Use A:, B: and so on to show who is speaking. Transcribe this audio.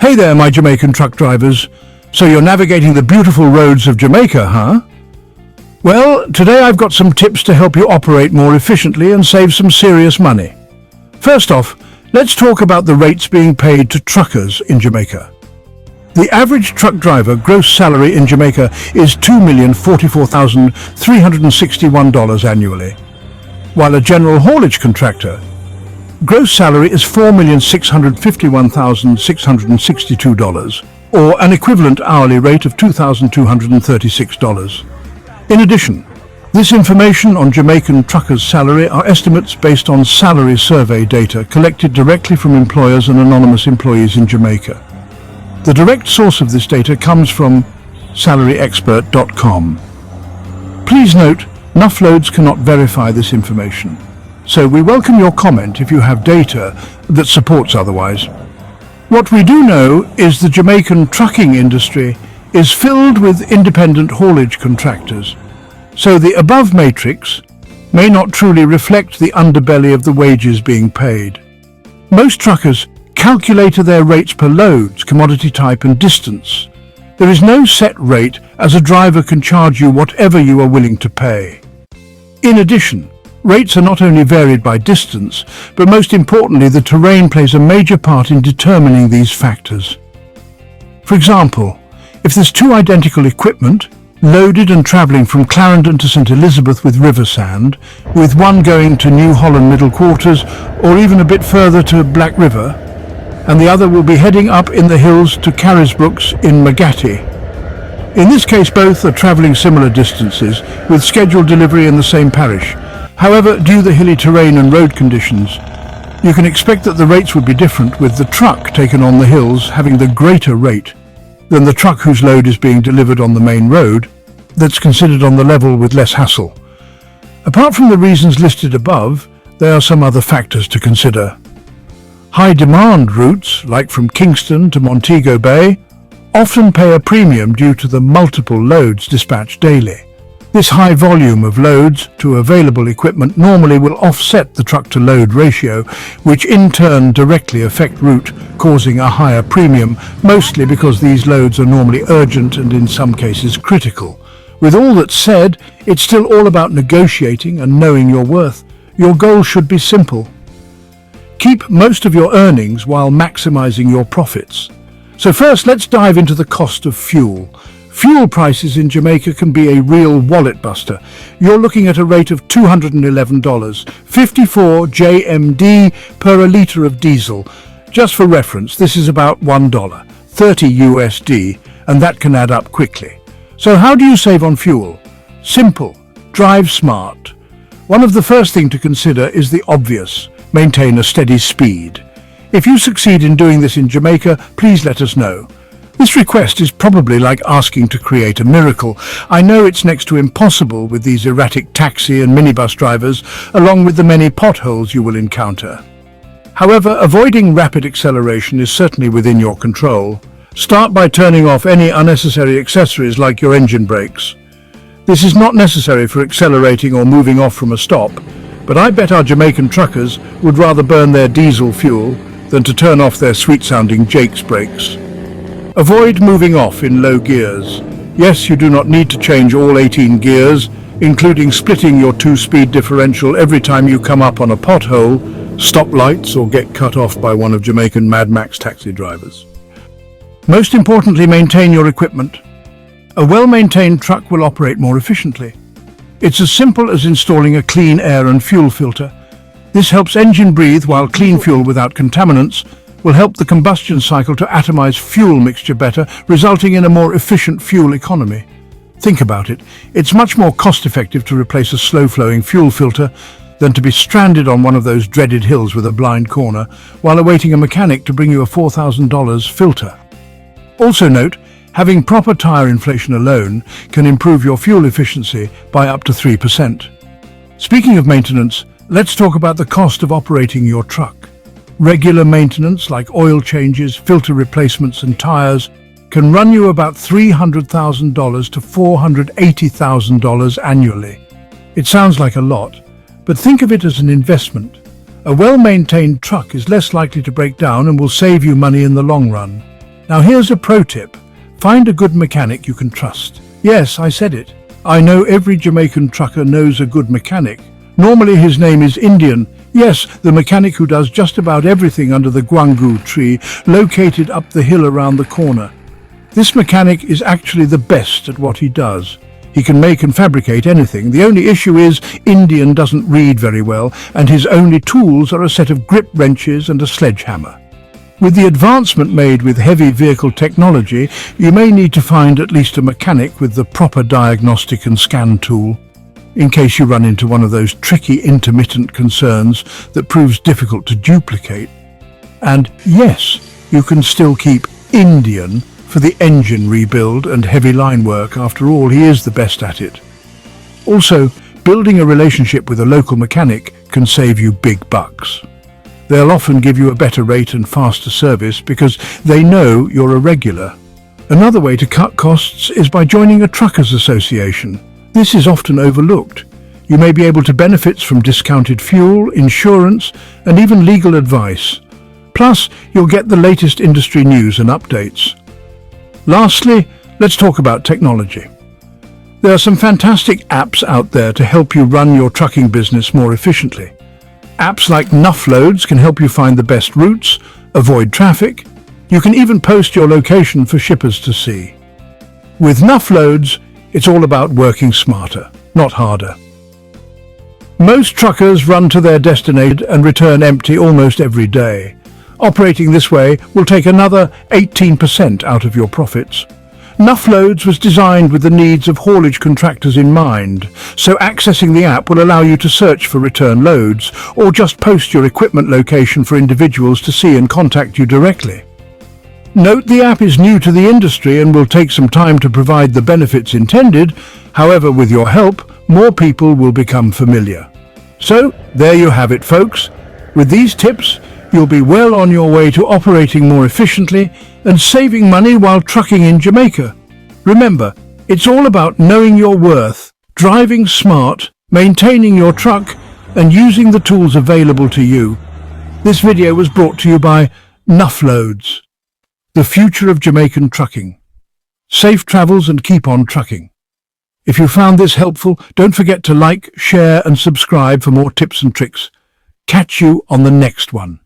A: Hey there, my Jamaican truck drivers. So you're navigating the beautiful roads of Jamaica, huh? Well, today I've got some tips to help you operate more efficiently and save some serious money. First off, let's talk about the rates being paid to truckers in Jamaica. The average truck driver gross salary in Jamaica is $2,044,361 annually, while a general haulage contractor gross salary is $4,651,662, or an equivalent hourly rate of $2,236. In addition, this information on Jamaican truckers' salary are estimates based on salary survey data collected directly from employers and anonymous employees in Jamaica. The direct source of this data comes from salaryexpert.com. Please note, Nuff loads cannot verify this information, so we welcome your comment if you have data that supports otherwise. What we do know is the Jamaican trucking industry is filled with independent haulage contractors, so the above matrix may not truly reflect the underbelly of the wages being paid. Most truckers calculate their rates per loads, commodity type and distance. There is no set rate, as a driver can charge you whatever you are willing to pay. In addition, rates are not only varied by distance, but most importantly, the terrain plays a major part in determining these factors. For example, if there's two identical equipment, loaded and travelling from Clarendon to St Elizabeth with river sand, with one going to New Holland Middle Quarters or even a bit further to Black River, and the other will be heading up in the hills to Carisbrooks in Magatti. In this case, both are travelling similar distances with scheduled delivery in the same parish. However, due to the hilly terrain and road conditions, you can expect that the rates would be different, with the truck taken on the hills having the greater rate than the truck whose load is being delivered on the main road that's considered on the level with less hassle. Apart from the reasons listed above, there are some other factors to consider. High demand routes, like from Kingston to Montego Bay, often pay a premium due to the multiple loads dispatched daily. This high volume of loads to available equipment normally will offset the truck-to-load ratio, which in turn directly affect route, causing a higher premium, mostly because these loads are normally urgent and in some cases critical. With all that said, it's still all about negotiating and knowing your worth. Your goal should be simple. Keep most of your earnings while maximizing your profits. So first, let's dive into the cost of fuel. Fuel prices in Jamaica can be a real wallet buster. You're looking at a rate of $211, 54 JMD per a litre of diesel. Just for reference, this is about $1, 30 USD, and that can add up quickly. So how do you save on fuel? Simple. Drive smart. One of the first things to consider is the obvious. Maintain a steady speed. If you succeed in doing this in Jamaica, please let us know. This request is probably like asking to create a miracle. I know it's next to impossible with these erratic taxi and minibus drivers, along with the many potholes you will encounter. However, avoiding rapid acceleration is certainly within your control. Start by turning off any unnecessary accessories like your engine brakes. This is not necessary for accelerating or moving off from a stop, but I bet our Jamaican truckers would rather burn their diesel fuel than to turn off their sweet-sounding Jake's brakes. Avoid moving off in low gears. Yes, you do not need to change all 18 gears, including splitting your 2-speed differential every time you come up on a pothole, stop lights, or get cut off by one of Jamaican Mad Max taxi drivers. Most importantly, maintain your equipment. A well-maintained truck will operate more efficiently. It's as simple as installing a clean air and fuel filter. This helps engine breathe, while clean fuel without contaminants will help the combustion cycle to atomize fuel mixture better, resulting in a more efficient fuel economy. Think about it. It's much more cost-effective to replace a slow-flowing fuel filter than to be stranded on one of those dreaded hills with a blind corner while awaiting a mechanic to bring you a $4,000 filter. Also note, having proper tire inflation alone can improve your fuel efficiency by up to 3%. Speaking of maintenance, let's talk about the cost of operating your truck. Regular maintenance like oil changes, filter replacements and tires can run you about $300,000 to $480,000 annually. It sounds like a lot, but think of it as an investment. A well-maintained truck is less likely to break down and will save you money in the long run. Now here's a pro tip. Find a good mechanic you can trust. Yes, I said it. I know every Jamaican trucker knows a good mechanic. Normally his name is Indian. Yes, the mechanic who does just about everything under the guangu tree located up the hill around the corner. This mechanic is actually the best at what he does. He can make and fabricate anything. The only issue is Indian doesn't read very well, and his only tools are a set of grip wrenches and a sledgehammer. With the advancement made with heavy vehicle technology, you may need to find at least a mechanic with the proper diagnostic and scan tool, in case you run into one of those tricky intermittent concerns that proves difficult to duplicate. And yes, you can still keep Indian for the engine rebuild and heavy line work. After all, he is the best at it. Also, building a relationship with a local mechanic can save you big bucks. They'll often give you a better rate and faster service because they know you're a regular. Another way to cut costs is by joining a truckers association. This is often overlooked. You may be able to benefit from discounted fuel, insurance, and even legal advice. Plus, you'll get the latest industry news and updates. Lastly, let's talk about technology. There are some fantastic apps out there to help you run your trucking business more efficiently. Apps like Nuff can help you find the best routes, avoid traffic. You can even post your location for shippers to see. With Nuff, it's all about working smarter, not harder. Most truckers run to their destination and return empty almost every day. Operating this way will take another 18% out of your profits. Nuff was designed with the needs of haulage contractors in mind, so accessing the app will allow you to search for return loads or just post your equipment location for individuals to see and contact you directly. Note the app is new to the industry and will take some time to provide the benefits intended. However, with your help, more people will become familiar. So, there you have it, folks. With these tips, you'll be well on your way to operating more efficiently and saving money while trucking in Jamaica. Remember, it's all about knowing your worth, driving smart, maintaining your truck, and using the tools available to you. This video was brought to you by Nuff, the future of Jamaican trucking. Safe travels and keep on trucking. If you found this helpful, don't forget to like, share, and subscribe for more tips and tricks. Catch you on the next one.